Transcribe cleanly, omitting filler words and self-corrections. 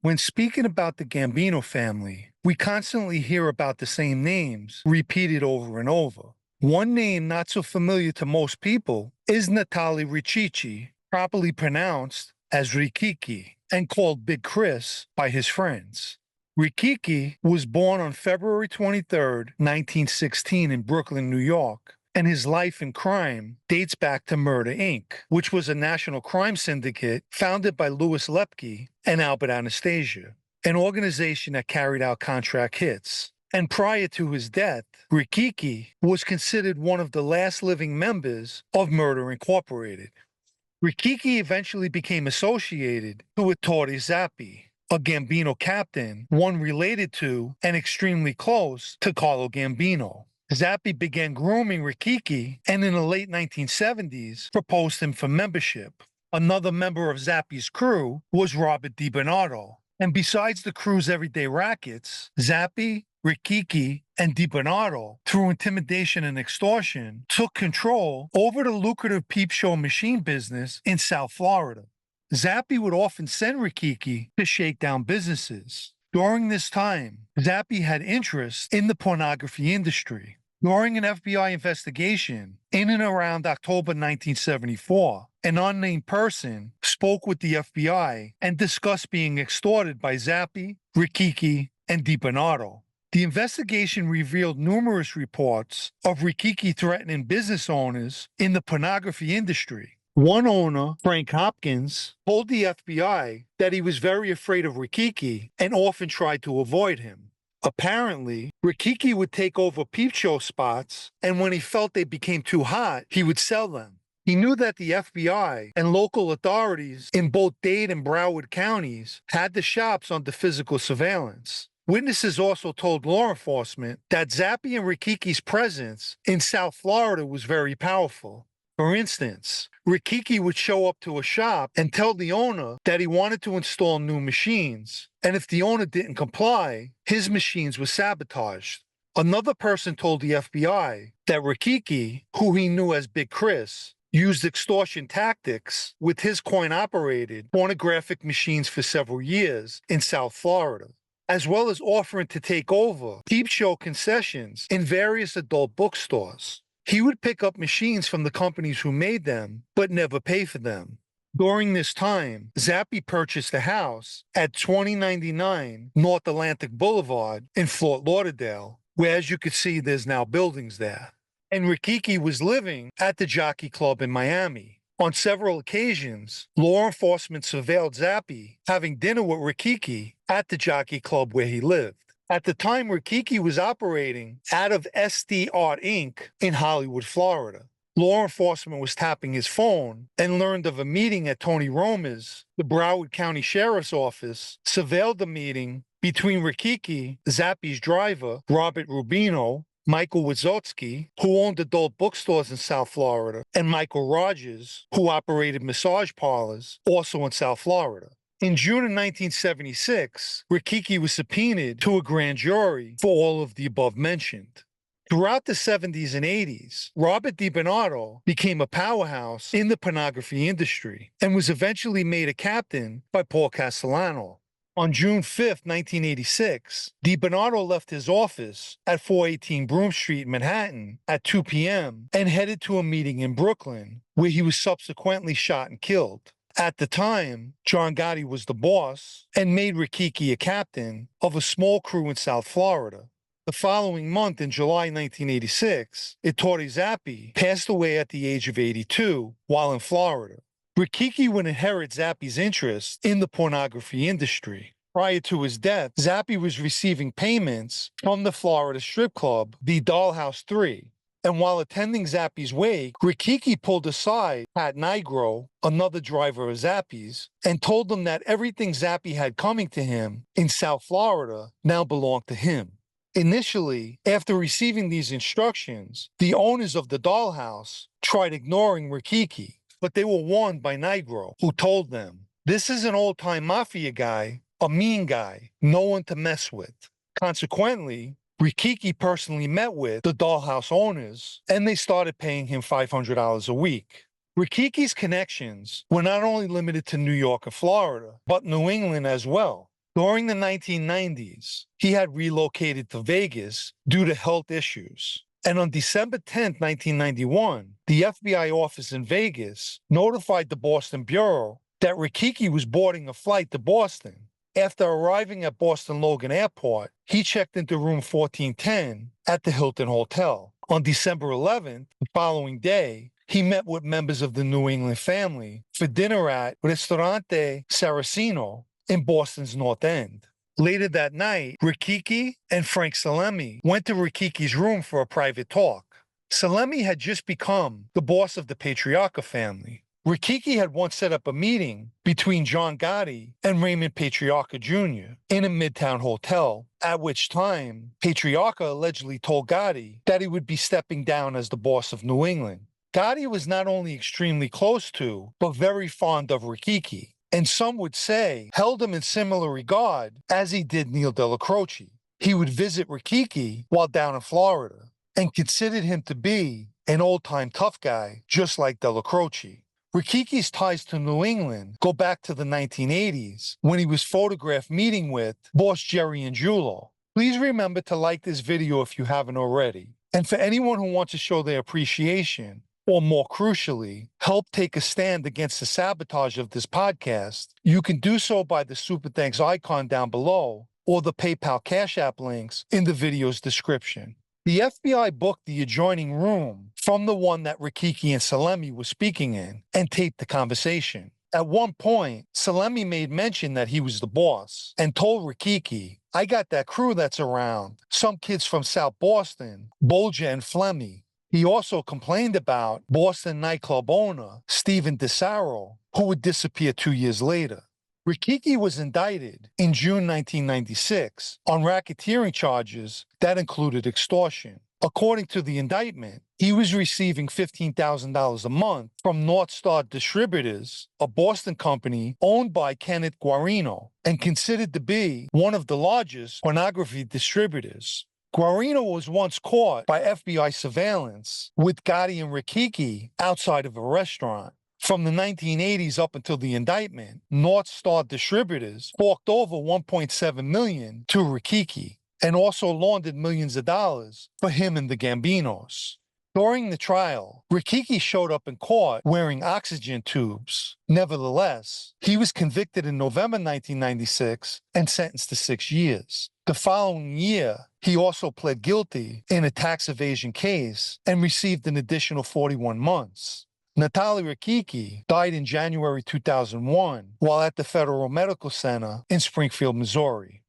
When speaking about the Gambino family, we constantly hear about the same names repeated over and over. One name not so familiar to most people is Natale Richichi, properly pronounced as Richichi, and called Big Chris by his friends. Richichi was born on February 23, 1916 in Brooklyn, New York, and his life in crime dates back to Murder, Inc., which was a national crime syndicate founded by Louis Lepke and Albert Anastasia, an organization that carried out contract hits. And prior to his death, Richichi was considered one of the last living members of Murder Incorporated. Richichi eventually became associated with Ettore Zappi, a Gambino captain, one related to and extremely close to Carlo Gambino. Zappi began grooming Richichi and in the late 1970s proposed him for membership. Another member of Zappi's crew was Robert DiBernardo. And besides the crew's everyday rackets, Zappi, Richichi, and DiBernardo, through intimidation and extortion, took control over the lucrative peep show machine business in South Florida. Zappi would often send Richichi to shake down businesses. During this time, Zappi had interest in the pornography industry. During an FBI investigation in and around October 1974, an unnamed person spoke with the FBI and discussed being extorted by Zappi, Richichi, and DiBernardo. The investigation revealed numerous reports of Richichi threatening business owners in the pornography industry. One owner, Frank Hopkins, told the FBI that he was very afraid of Richichi and often tried to avoid him. Apparently, Richichi would take over peep show spots, and when he felt they became too hot, he would sell them. He knew that the FBI and local authorities in both Dade and Broward counties had the shops under physical surveillance. Witnesses also told law enforcement that Zappi and Richichi's presence in South Florida was very powerful. For instance, Richichi would show up to a shop and tell the owner that he wanted to install new machines, and if the owner didn't comply, his machines were sabotaged. Another person told the FBI that Richichi, who he knew as Big Chris, used extortion tactics with his coin-operated pornographic machines for several years in South Florida, as well as offering to take over peep show concessions in various adult bookstores. He would pick up machines from the companies who made them, but never pay for them. During this time, Zappi purchased a house at 2099 North Atlantic Boulevard in Fort Lauderdale, where, as you can see, there's now buildings there. And Richichi was living at the Jockey Club in Miami. On several occasions, law enforcement surveilled Zappi having dinner with Richichi at the Jockey Club where he lived. At the time, Richichi was operating out of SD Art Inc. in Hollywood, Florida. Law enforcement was tapping his phone and learned of a meeting at Tony Roma's, the Broward County Sheriff's Office, surveilled the meeting between Richichi, Zappi's driver, Robert Rubino, Michael Wazowski, who owned adult bookstores in South Florida, and Michael Rogers, who operated massage parlors, also in South Florida. In June of 1976, Richichi was subpoenaed to a grand jury for all of the above mentioned. Throughout the 70s and 80s, Robert DiBernardo became a powerhouse in the pornography industry and was eventually made a captain by Paul Castellano. On June 5, 1986, DiBernardo left his office at 418 Broome Street, Manhattan, at 2 p.m. and headed to a meeting in Brooklyn, where he was subsequently shot and killed. At the time, John Gotti was the boss and made Richichi a captain of a small crew in South Florida. The following month, in July 1986, Ettore Zappi passed away at the age of 82 while in Florida. Richichi would inherit Zappi's interest in the pornography industry. Prior to his death, Zappi was receiving payments from the Florida strip club, the Dollhouse 3. And while attending Zappi's wake, Richichi pulled aside Pat Nigro, another driver of Zappi's, and told him that everything Zappi had coming to him in South Florida now belonged to him. Initially, after receiving these instructions, the owners of the Dollhouse tried ignoring Richichi, but they were warned by Nigro, who told them, "This is an old-time mafia guy, a mean guy, no one to mess with." Consequently, Richichi personally met with the Dollhouse owners, and they started paying him $500 a week. Richichi's connections were not only limited to New York and Florida, but New England as well. During the 1990s, he had relocated to Vegas due to health issues. And on December 10, 1991, the FBI office in Vegas notified the Boston Bureau that Richichi was boarding a flight to Boston. After arriving at Boston Logan Airport, he checked into room 1410 at the Hilton Hotel. On December 11th, the following day, he met with members of the New England family for dinner at Ristorante Saraceno in Boston's North End. Later that night, Richichi and Frank Salemi went to Richichi's room for a private talk. Salemi had just become the boss of the Patriarca family. Richichi had once set up a meeting between John Gotti and Raymond Patriarca Jr. in a Midtown hotel, at which time Patriarca allegedly told Gotti that he would be stepping down as the boss of New England. Gotti was not only extremely close to, but very fond of Richichi, and some would say held him in similar regard as he did Neil Della Croce. He would visit Richichi while down in Florida and considered him to be an old-time tough guy, just like Della Croce. Richichi's ties to New England go back to the 1980s when he was photographed meeting with boss Jerry Angiulo. Please remember to like this video if you haven't already. And for anyone who wants to show their appreciation, or more crucially, help take a stand against the sabotage of this podcast, you can do so by the Super Thanks icon down below or the PayPal Cash App links in the video's description. The FBI booked the adjoining room from the one that Richichi and Salemi were speaking in and taped the conversation. At one point, Salemi made mention that he was the boss and told Richichi, "I got that crew that's around, some kids from South Boston, Bolger and Flemmy." He also complained about Boston nightclub owner Stephen DeSaro, who would disappear 2 years later. Richichi was indicted in June 1996 on racketeering charges that included extortion. According to the indictment, he was receiving $15,000 a month from North Star Distributors, a Boston company owned by Kenneth Guarino and considered to be one of the largest pornography distributors. Guarino was once caught by FBI surveillance with Gotti and Richichi outside of a restaurant. From the 1980s up until the indictment, North Star Distributors forked over $1.7 million to Richichi and also laundered millions of dollars for him and the Gambinos. During the trial, Richichi showed up in court wearing oxygen tubes. Nevertheless, he was convicted in November 1996 and sentenced to 6 years. The following year, he also pled guilty in a tax evasion case and received an additional 41 months. Natale Richichi died in January 2001 while at the Federal Medical Center in Springfield, Missouri.